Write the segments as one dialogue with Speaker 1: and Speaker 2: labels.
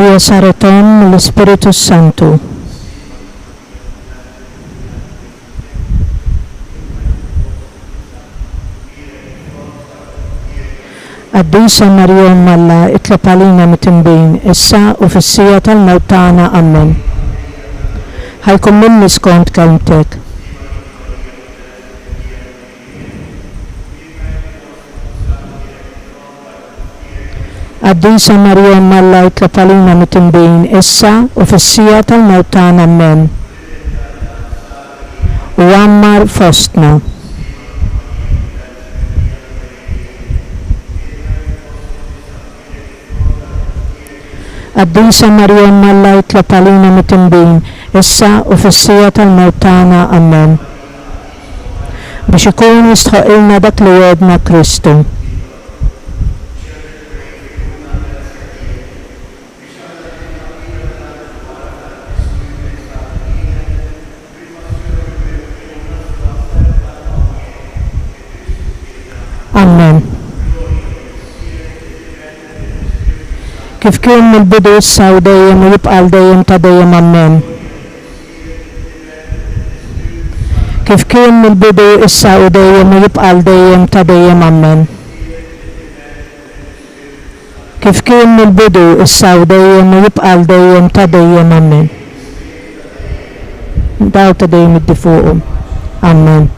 Speaker 1: ويسرتان الإسبريتو سانتو. Addisa Maria Malla itlapalina mitimbin, issa u fissija tal-mewt tagħna amen. Ħajkun minni skont kelmtek. Addisa Maria Malla itlapalina mitimbin, issa u fissija tal-mewt tagħna amen. U għammar fostna. Addisa Maria Malla itlapalina mitimbin, issa u fissija tal-mewt tagħna amen. Biex ikun jistħoqilna dak li wedna Kristu. Amen. Kif kien mill-bidu issa u dejjem u jibqa' dejjem ta' dejjem amen. Kif kien mill-bidu issa u dejjem u jibqa' dejjem ta' dejjem amen. Kif kien mill-bidu issa u dejjem u jibqa' dejjem ta' dejjem amen. Daw ta' dejjem iddi fuqhom. Amen.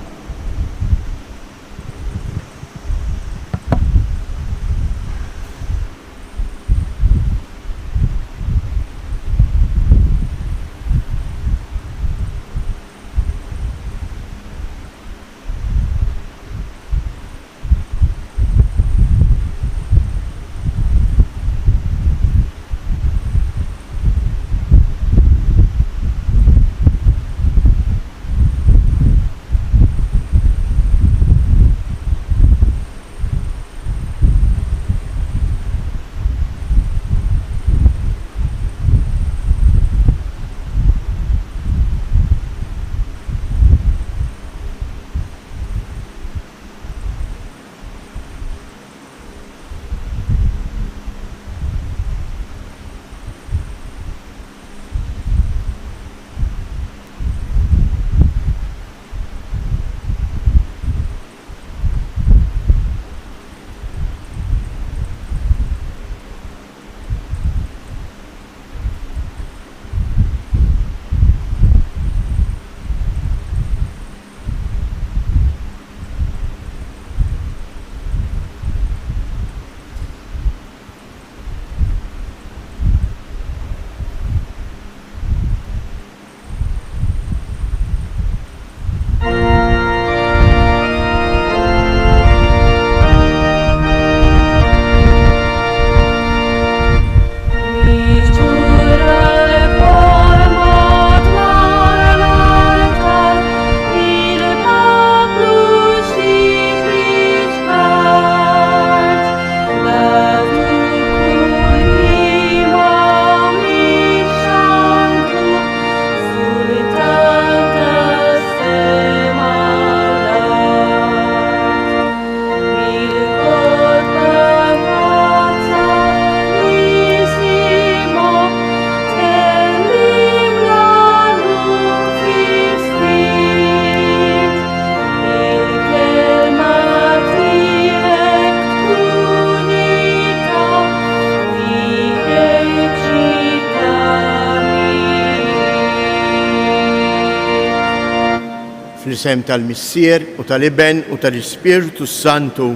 Speaker 2: Fl-isem tal-Missier u tal-Iben u tal-Ispiritu Santu,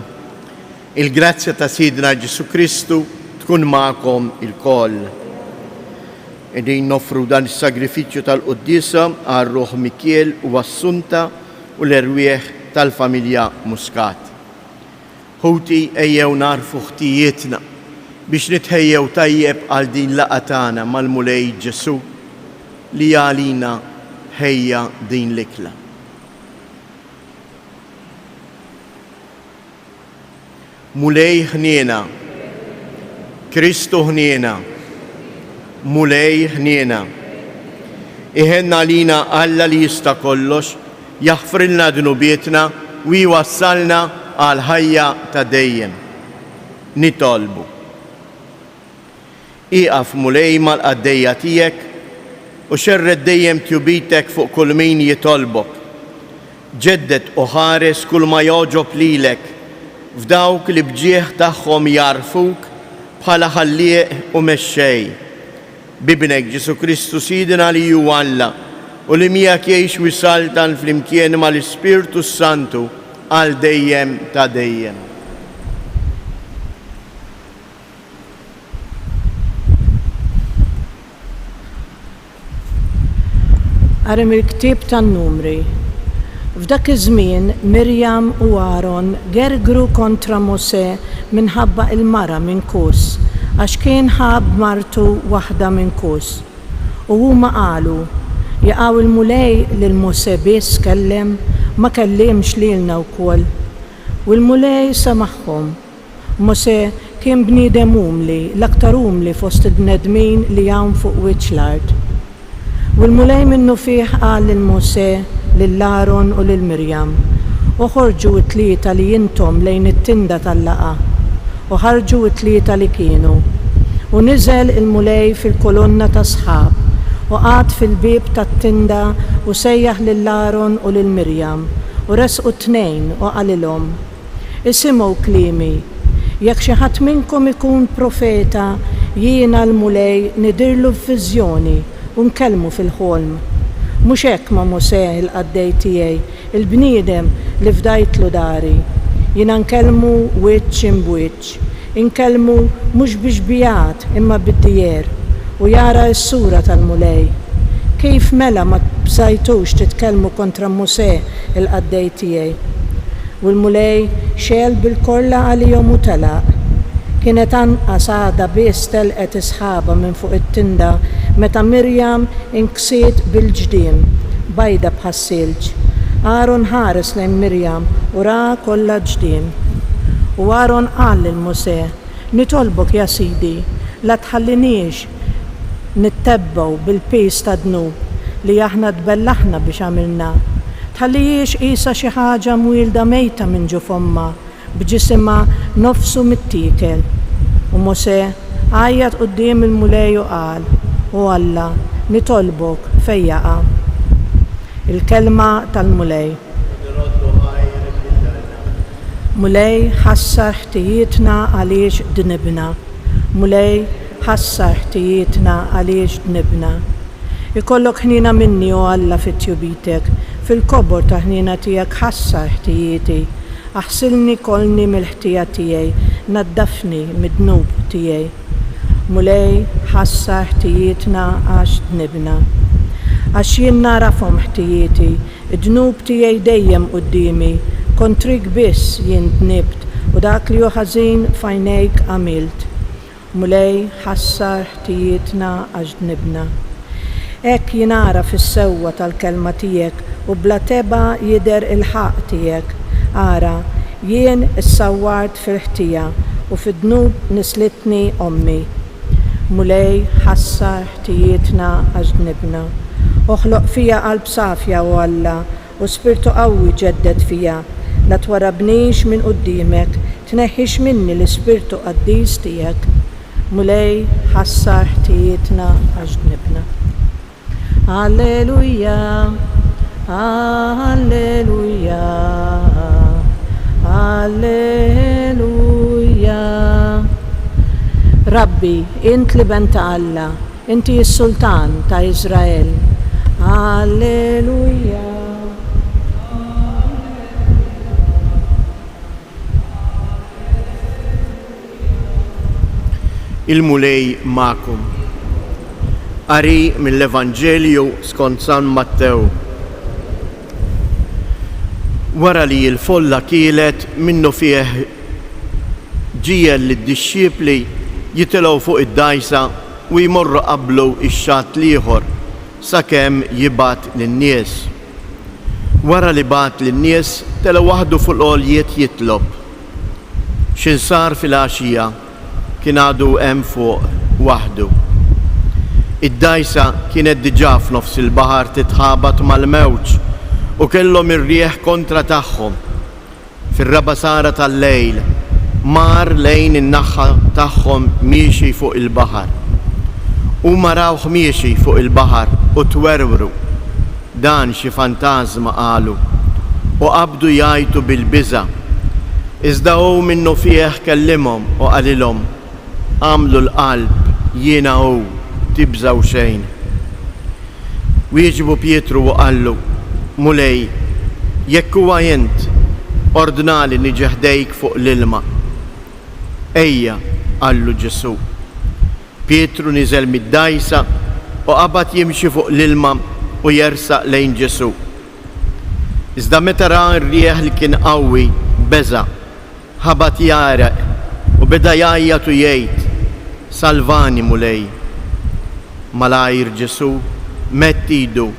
Speaker 2: il-grazzja ta' Sidna Ġesu Kristu tkun magħkom il-koll. Qegħdin noffru dan is-sagrifiċċju tal-Qudiesa għar-Ruħ Mikiel u Assunta u l-erwieħ tal-familja Muscat. Ħuti ejjew narfu ħtijietna biex nitħejjew tajjeb għal din laqgħa tagħna mal-Mulej Ġesu li għalina ħejja din l-ikla. Mulej ħniena, Kristu ħniena, Mulej ħniena. Iħenna lina Alla li jista' kollox, jaħfrilna dnubietna u jwassalna għal ħajja ta' dejjem. Nitolbu. Iqaf mulej mal-qaddejja tiegħek u xerred dejjem tjubitek fuq kull min jitolbok. Ġeddet u ħares kull ma joġob lilek f'dawk li bġieħ tagħhom jarfuk bħala ħallieq u mexxej. Bibnek Ġesu Kristu Sidina li hu Alla u li miegħek jgħix wisaltan flimkien mal-Ispirtu Santu għal dejjem ta' dejjem.
Speaker 1: Għarem il-ktib tan-Numri. F'dak iż-żmien Mirjam u Aaron gergru kontra Mosè minħabba il-mara minn Kus, għax kien ħab martu waħda minn Kus. U huma qalu, jaqgħu il-mulej lil Mosè biss kellem, ma kellimx lilna wkoll. U l-mulej samaħħhom. Mosè kien bniedem umli, l-aktar umli fost id-bnedmin li hawn fuq wiċċ l-art. U l-mulej minnu fih qal lil-Mosè, lil-Aaron u lil-Mirjam, u ħorġu t-tlieta li jintom lejn it-tinda tal-laqa, u ħarġu t-tlieta li kienu. U niżel il-mulej fil-kolonna ta' sħab, u qgħad fil-bieb tat-tinda u sejjaħ lil-Aaron u lil-Mirjam, u resqu t-tnejn u qalilhom, isimgħu kliemi, jekk xi ħadd minnkom ikun profeta, jiena l-mulej nidirlu f'viżjoni u nkellmu fil-ħolm. Mhux hekk ma' Mosè il-qaddej tiegħi, il-bniedem li fdajtlu dari. Jiena nkellmu wiċċ imbuċċ, inkellmu mhux bixbijat imma bid-dijer u jara s-sura tal-mulej. Kif mela ma bżajtux titkellmu kontra Mosè il-qaddej tiegħi. U l-mulej xel bil-korla għalihom u telaq. Kienet anqas għada biss telqet isħaba minn fuq it-tinda meta Mirjam inksiet bil-ġdien, bajda bħas-silġ. Aaron ħares lejn Mirjam u ra kollha ġdien. U Aaron qal lil Mosè, nitolbok ja Sidi, la tħalliniex nittebbew bil-pis ta' dnub li aħna tbellaħna biex għamilna. Tħallijiex qisha xi ħaġa mwilda mejta minn ġu fomma b'ġisimha nofsu mittikel. U Mosè għajjat quddiem il-mulej u qal, u Alla, nitolbok fejn jaqa'. Il-kelma tal-mulej. Mulej ħassar ħtijietna għaliex dnibna. Mulej ħassar ħtijietna għaliex dnibna. Ikollok ħnina minni u Alla fit-tjubitek, fil-kobor ta' ħnina tiegħek ħassar ħtijieti. Aħsilni kolni mill-ħtija tiegħi, naddafni mid-dnub tiegħi. Mulej ħassa ħtijietna għax dnibna. Għax jien narafhom ħtijieti, id-dnub tiegħi dejjem qudiemi, kontrik biss jien dnibt u dak li hu ħażin f'għajnejk għamilt. Mulej ħassa ħtijietna għax dnibna. Hekk jien ara fis-sewwa tal-kelma tiegħek u bla teba jidher il-ħaq tiegħek. Ara, jien issawwart fil-ħtija u fid-dnub nislitni ommi. Mulej ħassa ħtijietna għax dnibna. Oħloq fija qalb safja u Alla u spirtu qawwi ġeddet fija. La twarabnix minn qudiemek, tneħħix minni l-ispirtu qaddis tiegħek. Mulej ħassa ħtijietna għax dnibna. Alleluja, alleluja. Alleluja. Rabbi, int li benta Alla, inti s-sultan ta' Izrael. Alleluja.
Speaker 2: Il-mulej ma'kum. Qari mill-Evanġelju skont San Mattew. Wara li l-folla kielet minnu fih ġiel li d-disċipli jitilgħu fuq id-dajsa u jmorru qablu ix-xatt ieħor sakemm jibgħat lin-nies. Wara li bagħat lin-nies tela waħdu fuq l-għoljiet jitlob. X'insar fil-għaxija kien għadu hemm fuq waħdu. Id-dajsa kienet diġà f'nofs il-baħar titħabat mal-mewġ u kellhom ir-rieħ kontra tagħhom. Fir-rabasara tal-lejl mar lejn in-naħa tagħhom miexi fuq il-baħar. U marawh miexi fuq il-bahar u twerwru, dan xi fantasma qalu, u qabdu jajtu bil-biża. Iżda hu minnu fih kellimhom u qalilhom, għamlu l-qalb jiena hu tibżaw xejn. Wieġbu Pietru u qallu, mulej, jekk huwa jent, ordnali niġi ħdejk fuq l-ilma. Ejja, qallu Ġesu. Pietru niżel mid-dajsa u qabad jimxi fuq l-ilma u jersaq lejn Ġesu. Iżda meta ra r-rieħ li kien qawwi beża, ħabad jaraq u beda jgħajjat u jgħid, salvani mulej. Malajr Ġesu mett idu,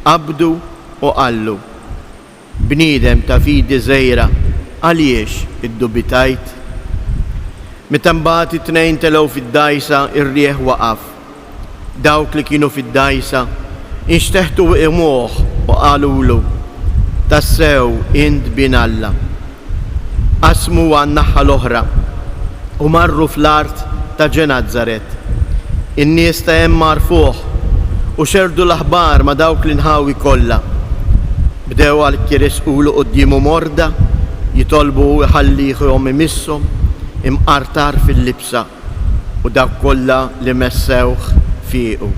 Speaker 2: qabdu u qallu, bniedem ta' fidi żgħira, għaliex iddubitajt? Meta mbagħad it-tnejn telgħu fid-dajsa ir-rieħ waqaf. Dawk li kienu fid-dajsa inxteħtu imuh u qalulu, tassew int bin Alla. Qasmu għan-naħa l-oħra u marru fl-art ta' Ġenazzaret. In-nies ta' hemm marfuh u xerdu l-aħbar ma' dawk li nħawi kollha. Bdew għalhekk jirisqulu qudiemu morda, jitolbu ħallihom imisshom imqartar fil-libsa u dak kollha li messewh fiequ.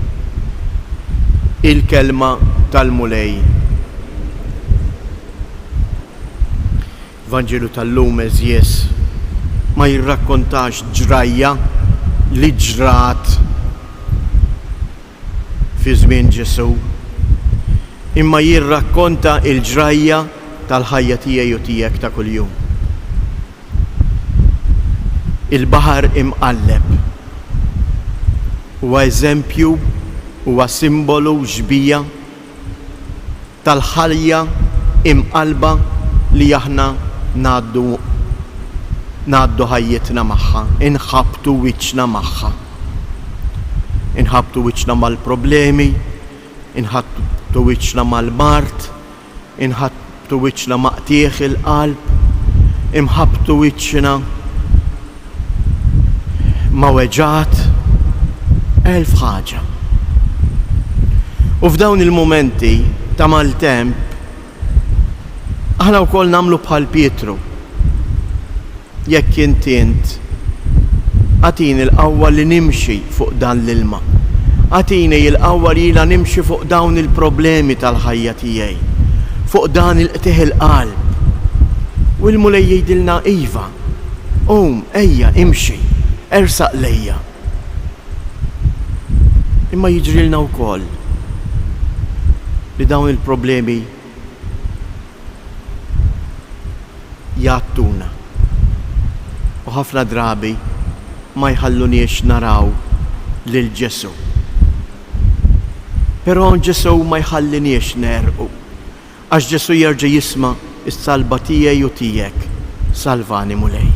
Speaker 2: Il-kelma tal-mulej. Vanġelu tal-lum eżjes ma jirrakkontax ġrajja li ġrat fi żmien Ġesu, imma jirrakkonta il-ġrajja tal-ħajja tiegħi u tiegħek ta' kuljum. Il-baħar imqalleb huwa eżempju, huwa simbolu ġbija tal-ħajja imqalba li aħna ngħaddu ħajjitna magħha, inħabtu wiċċna magħha. Inħabtu wiċċna mal-problemi, inħabtu wiċċna mal-mart, inħabtu wiċċna maqtieħ il-qalb, inħabtu wiċċna ma' weġat, elf ħaġa. U f'dawn il-momenti ta' mal-temp, aħna wkoll nagħmlu bħal Pietru. Jekk int għatini l-qawwa li nimxi fuq dan l-ilma. Għatini l-qawwa li la nimxi fuq dawn il-problemi tal-ħajja tiegħi, fuq dan il-qtieħ il-qalb. U l-mulej jgħidilna iva, ejja, imxi, ersaq lejja. Imma jiġrilna wkoll li dawn il-problemi jattuna u ħafna drabi ma jħalluniex naraw lil Ġesu. Però Ġesu ma jħalliniex nerqu, għax Ġesu jerġa' jisma' is-salba tiegħi u tiegħek, salvani mulej.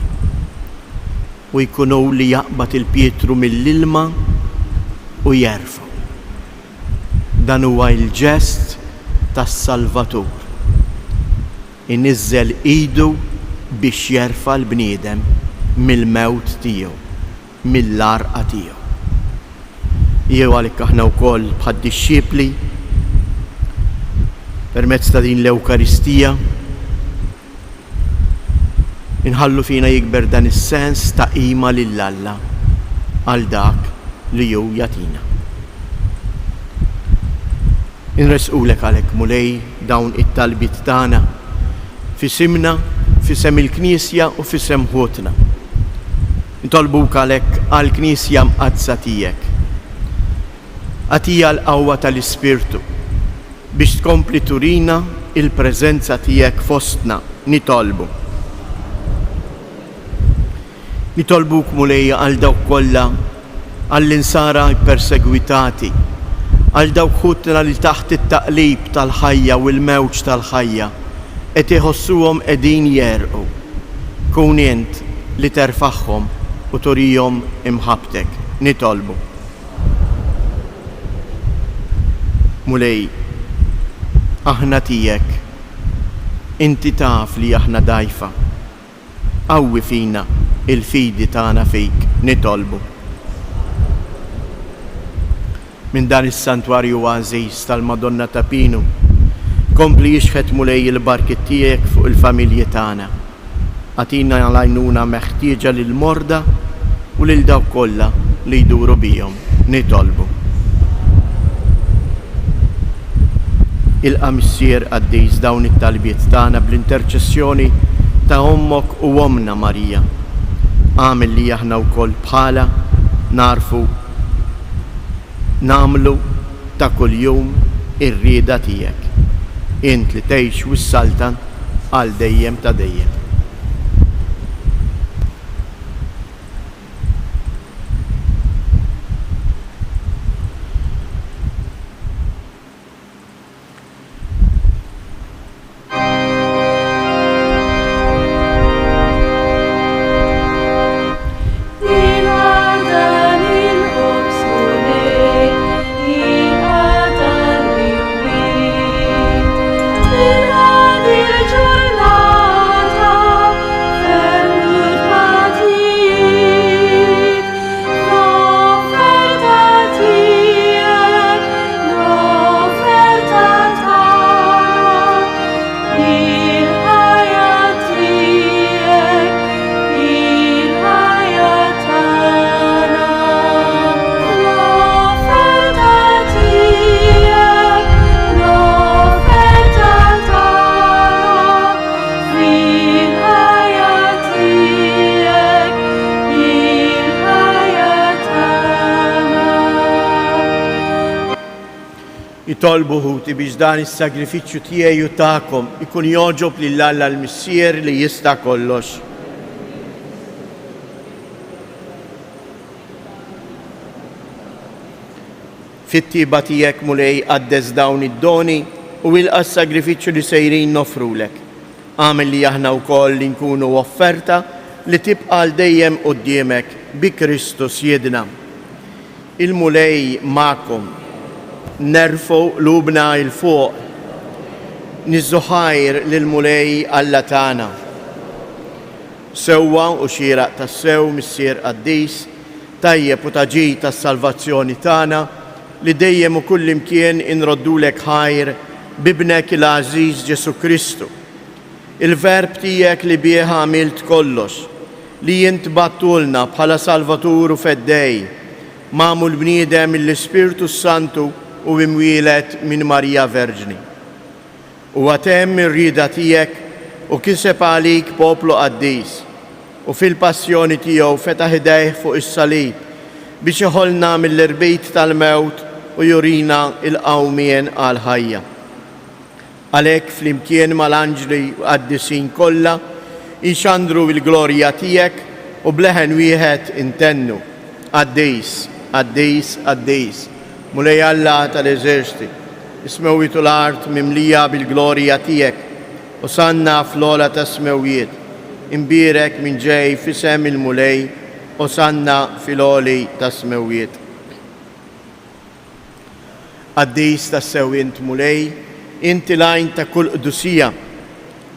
Speaker 2: U jkunu li jaqbad il-Pietru mill-ilma u jerfa'. Dan huwa l-ġest tas-Salvatur. Iniżżel idu biex jerfa' l-bniedem mill-mewt tiegħu, mill-għarqa tiegħu. Jew għalhekk aħna wkoll bħad-dixxiepli permezz ta' din l-Ewkaristija inħallu fina jikber dan is-sens ta' qima lil Alla għal dak li hu jatina. Inresqulek għalhekk mulej dawn it-talbiet tagħna fisimna, fisem il-Knisja u fisem ħutna. Intolbuk għalhekk għall-Knisja mqazza tiegħek. Għatija l-qawwa tal-Ispirtu biex tkompli turina il-preżenza tiegħek fostna nitolbu. Nitolbuk mulejja għal dawk kollha għall-insara persegwitati, għal dawk ħutna li taħt it-taqlib tal-ħajja u l-mewġ tal-ħajja qed iħossuhom qegħdin jerqu. Kun int li terfaħħom u turihom imħabtek. Nitolbu. Mulej, aħna tiegħek, inti taf li aħna dajfa. Qawwi fina il-fidi tagħna fik, nitolbu. Minn dan is-santwarju għażiż tal-Madonna ta' Pinu, kompli jixħet mulej il-barkit tiegħek fuq il-familji tagħna. Għatina għal-għajnuna meħtieġa lil-morda u lil dawk kollha li jduru bihom. Nitolbu. Ilqa' Missier Addis dawn it-talbiet tagħna bl-interċessjoni ta' ommok u omna Marija. Għamil li aħna wkoll bħala narfu namlu ta' kuljum ir-rieda tiegħek. Int li tgħix wis-saltan għal dejjem ta' dejjem. Jitolbu ħuti biex dan is-sagrifiċċju tiegħi u tagħkom ikun joġob lil Alla l-Missier li jista' kollox. Fit-tieba tiegħek mulej qaddes dawn id-doni u ilqa' s-sagrifiċċju li sejrin nofrulek. Għamel li aħna wkoll li nkunu offerta li tibqa' għal dejjem quddiemek bi Kristus Jedna. Il-mulej magħkom nerfu lubna il-fuq, nizzuħajr lil-mulej Alla tagħna. Sewwa u xieraq tas-sew Missier Addis, tajjeb u taġi tas-salvazzjoni tagħna li dejjem u kull imkien inroddulek ħajr bibnek il-għażiż Ġesu Kristu. Il-verb tiegħek li bih għamilt kollox, li jint battulna bħala Salvatur u feddej, magħmul bniedem mill-Ispirtu Santu u imwielet minn Marija Verġni. U għatem ir-rieda tiegħek u kiseb għalik poplu Addis u fil-passjoni tiegħu fetaħ idejh fuq is-salib biex iħollna mill-irbejt tal-mewt u jurina il-qawmien għal ħajja. Għalhekk flimkien mal-anġli qaddisin kollha inxandru l-glorja tiegħek u bleħen wieħed intennu. Addis, Addis, Addis. Mulej Alla tal-eżerċti, ismewitu l-art mimlija bil-glorja tiegħek, u sanna fl-ola ta' smewiet, imbirek minn ġej fisem il-mulej, u sanna fil-oli ta' smewiet. Addis ta' sewint mulej, inti lajn ta' kull qdusija,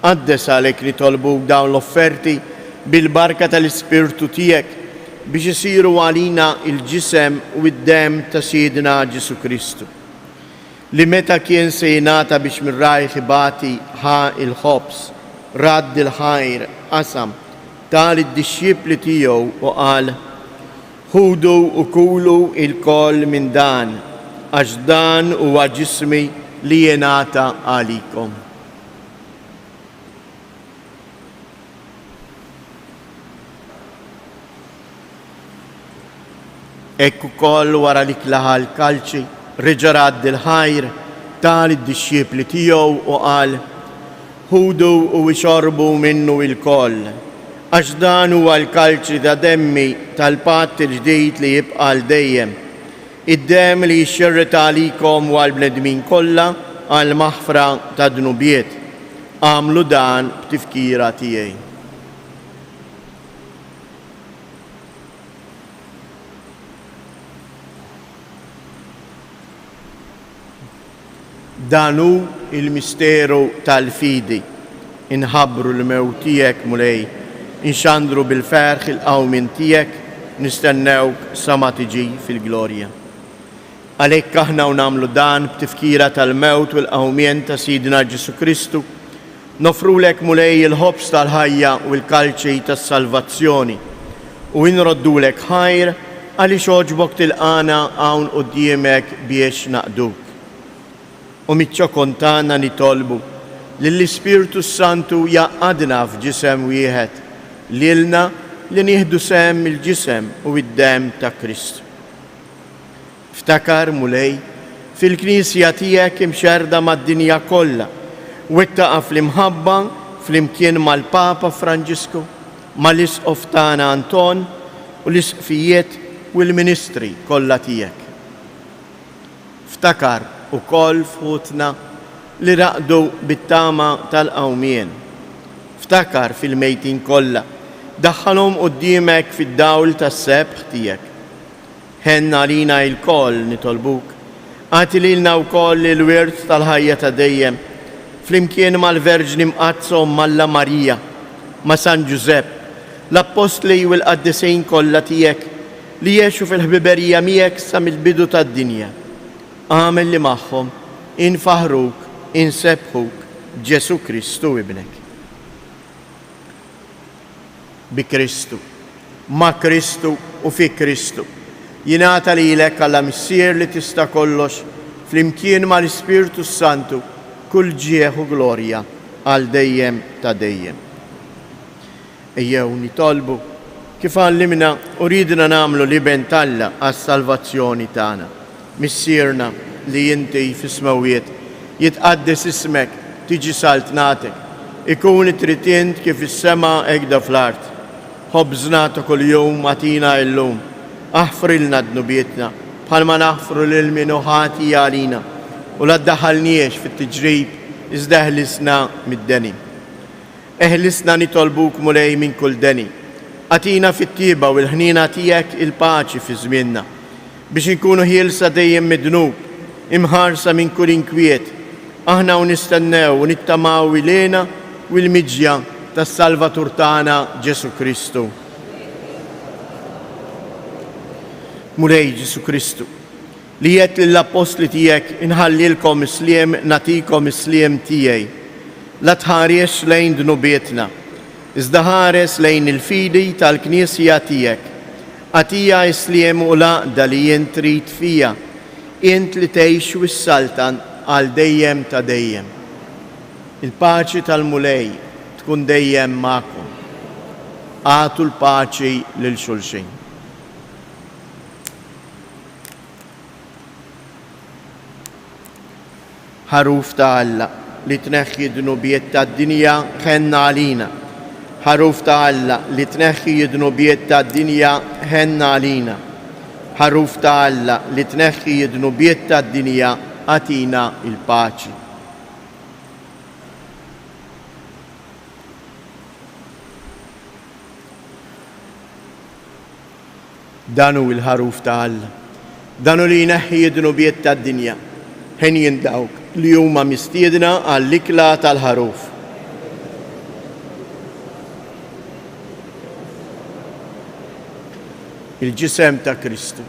Speaker 2: għaddes għalek li tolbu dawn l-offerti bil-barka tal-Ispirtu tiegħek, biex isiru għalina il-ġisem u id-dem ta' Sidna Ġesu Kristu. Li meta kien se jingħata biex mir-rajħ ibati ħa il-ħobs, radd il-ħajr, qasam, tal id-dixxipli tiegħu u qal: ħudu u kulu il-koll minn dan, għax dan huwa ġismi li jingħata għalikom. Ekku koll wara li klaħa l-kalċi, reġa' radd il-ħajr, tal id-dixxipli tiegħu u qal: ħudu u ixorbu minnu il-koll, għax dan huwa l-kalċi ta' demmi tal-patt il-ġdid li jibqa' l dejjem, id-dem li jxirret għalikom u għall-bnedmin kollha għal maħfra ta' dnubiet. Għamlu dan b'tifkira tiegħi. Danu il-misteru tal-fidi, inħabru l-mewt tiegħek mulej, inxandru bil-ferħ il-qawmin tiegħek, nistennewk sa ma tiġi fil-glorja. Għalhekk aħna u nagħmlu dan b'tifkira tal-mewt u l-qawmien ta' Sidna Ġesu Kristu, nofrulek mulej il-ħobs tal-ħajja u l-kalċej tas-salvazzjoni u nroddulek ħajr għaliex oġbok tilqana hawn quddiemek biex naqduk. U miċ-ċokon tagħna nitolbu lill-Ispiritu Santu jaqadna f'ġisem wieħed lilna li nieħdu sehem il-ġisem u id-demm ta' Kristu. Ftakar mulej fil-Knisja tiegħek imxerda mad-dinja kollha u ittaqa' fl-imħabba flimkien mal-Papa Franġisku, mal-Isqof tagħna Anton u l-isqfijiet u l-ministri kollha tiegħek. Ftakar ukoll fħutna li raqdu bit-tama tal-qawmien. Ftakar fil-mejtin kollha, daħħalhom quddiemek fid-dawl tas-sebħ tiegħek. Ħenna għalina il-koll nitolbuk, għati lilna wkoll il-wirt tal-ħajja ta' dejjem, flimkien mal-Verġni Mqazza Malla Marija, ma' San Ġusepp, l-Apostli u l-Qaddisejn kollha tiegħek li jgħixu fil-ħbiberija miegħek sa mill-bidu tad-dinja. Għamel li magħhom infaħruk, insebħuk Ġesu Kristu ibnek. Bi Kristu, ma' Kristu u fi Kristu, jingħata lilek Alla Missier li tista' kollox flimkien mal-Ispiritu Santu kull ġieħ u glorja għal dejjem ta' dejjem. Ejjew nitolbu kif għallimna u ridna nagħmlu liben Alla għas-salvazzjoni tagħna. Missierna li inti fis-smawiet jitqaddes ismek, tiġi saltnatek, ikun it-tritient kif is-sema hekk fl-art. Ħobżna ta' kuljum atina llum. Aħfrilna d-nubietna, bħalma naħfru l-min uħati għalina, u la ddaħalniex fit-tiġrib iżdaħlisna mid-deni. Eħlisna nitolbuk mulej minn kull deni, għatina fit-tiba u l-ħnina tijek il-paċi fi żmienna, biex nkunu ħielsa dejjem midnub, imħarsa minn kull inkwiet, aħna u nistennew u nittamaw ilena u l-miġja tas-Salvatur tagħna Ġesu Kristu. Mulej Ġesu Kristu, li jett l-apostli tiegħek inħallilkom isliem natikom isliem tiegħi. La tħares lejn dnubietna, iżda ħares lejn il-fidi tal-Knisja tiegħek. Għatija isliem u laqda li jint trid fija, int li tgħix u s-saltan għal dejjem ta' dejjem. Il-paċi tal-mulej tkun dejjem magħkom. Għatu l-paċi lil xulxin. Ħaruf ta' Alla li tneħħi d-nubiet tad-dinja ħenna għalina. Ħaruf ta' Alla li tneħħi d-nubiet tad-dinja ħenna għalina. Ħaruf ta' Alla li tneħħi d-nubiet tad-dinja għatina il-paċi. Danu il-ħaruf ta' Alla, danu li jneħħi d-nubiet tad-dinja, ħen jindawk li huma mistiedna għall-ikla tal-ħaruf. Il-ġisem ta' Kristu.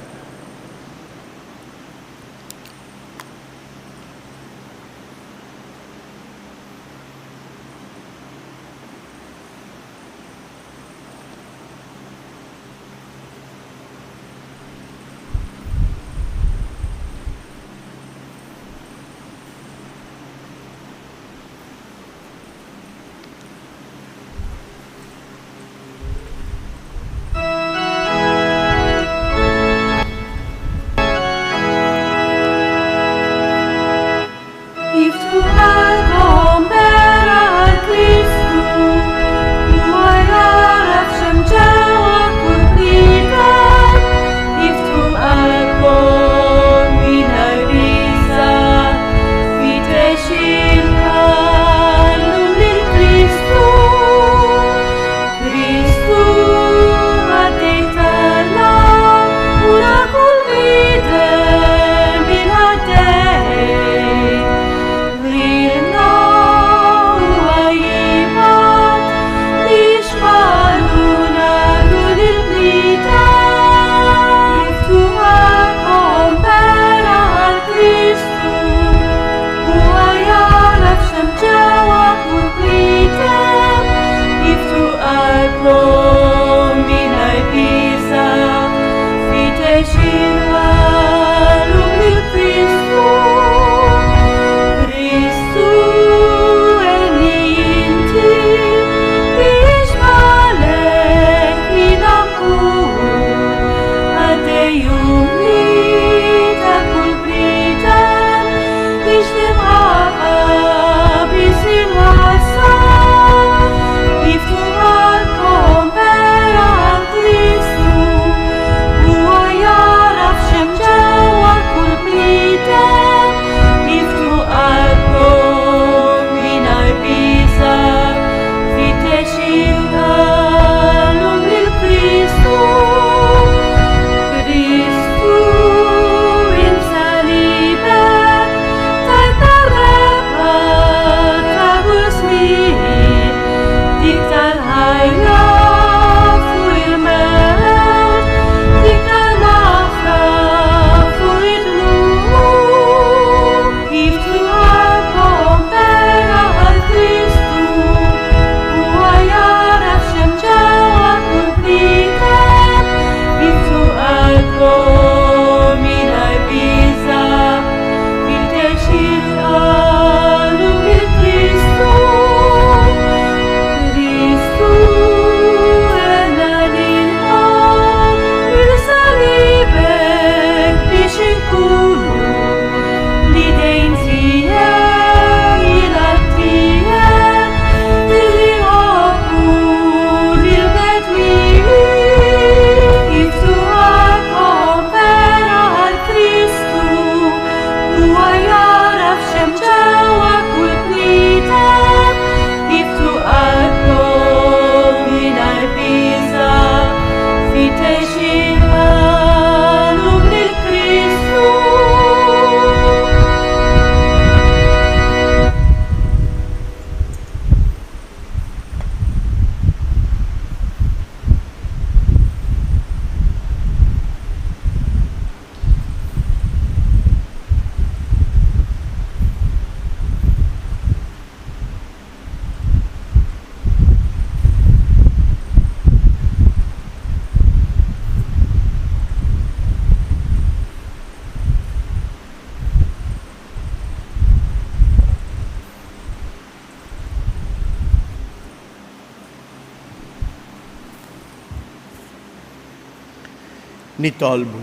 Speaker 2: nitolbu.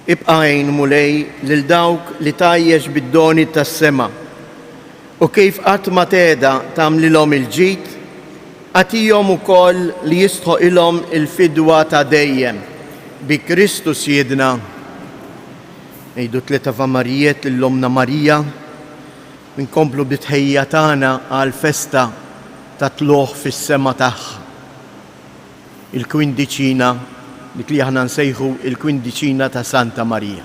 Speaker 2: Ibqa' għin mulej lil dawk li tajjex bid-doni tas-sema u kif qatt ma teda tagħmlilhom il-ġid, għatihom ukoll li jistħoq ilhom il-fidwa ta' dejjem bi Kristu Siedna. Ngħidu tlieta Avamarijiet lill-Omna Marija minkomplu bit-tħejja tagħna għal festa ta' tluħ fis-sema tagħha. Il-kwindiċina dik li aħna nsejħu il-kwindiċina ta' Santa Marija.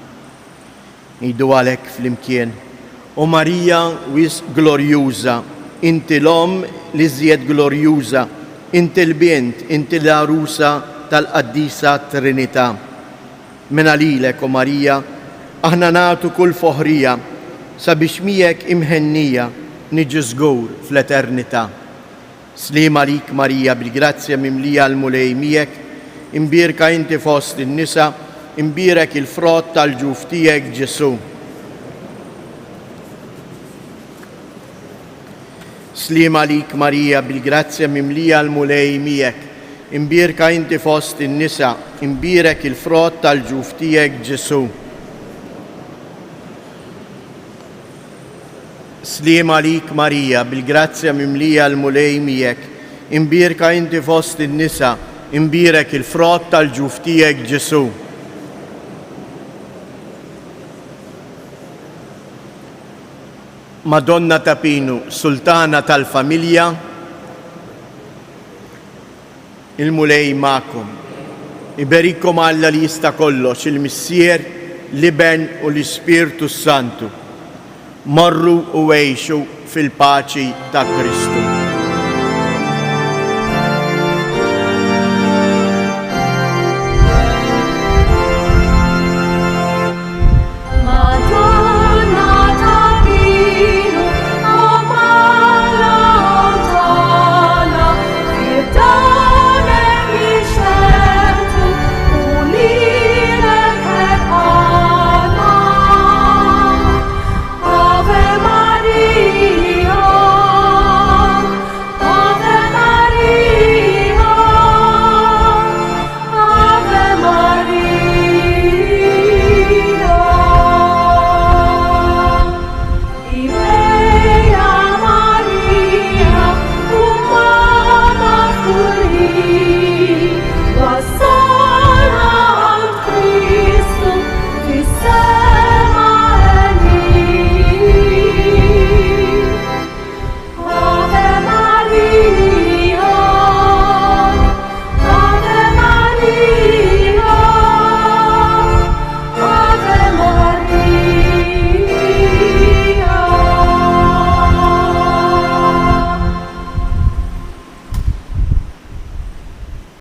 Speaker 2: Ngħidu għalhekk flimkien: O Marija wis glorjuża, inti l-om li żjed glorjuża, inti l-bient, inti l-arusa tal-Qaddisa Trinità. Minn għalilek, O Marija, aħna nagħtu kull foħrija sabiex miegħek imħennija niġu żgur fl-eternità. Sliem għalik Marija, bil-grazzja mimlija l-mulej miegħek, imbierka inti fost in-nisa, imbierek il-frott tal-ġuf tiegħek Ġesu. Sliem għalik Marija, bil-grazzja mimlija l-mulej miegħek, imbierka inti fost in-nisa, imbierek il-frott tal-ġuf tiegħek Ġesu. Sliem għalik Marija, bil-grazzja mimlija l-mulej miegħek, imbierka inti fost in-nisa, imbierek il-frott tal-ġuf tiegħek Ġesu. Madonna ta' Pinu, Sultana tal-Familja, il-mulej ma'kom. Iberikom Alla li jista' kollox, il-Missier, l-Iben u l-Ispirtu Santu. Morru u għejxu fil-paċi ta' Kristu.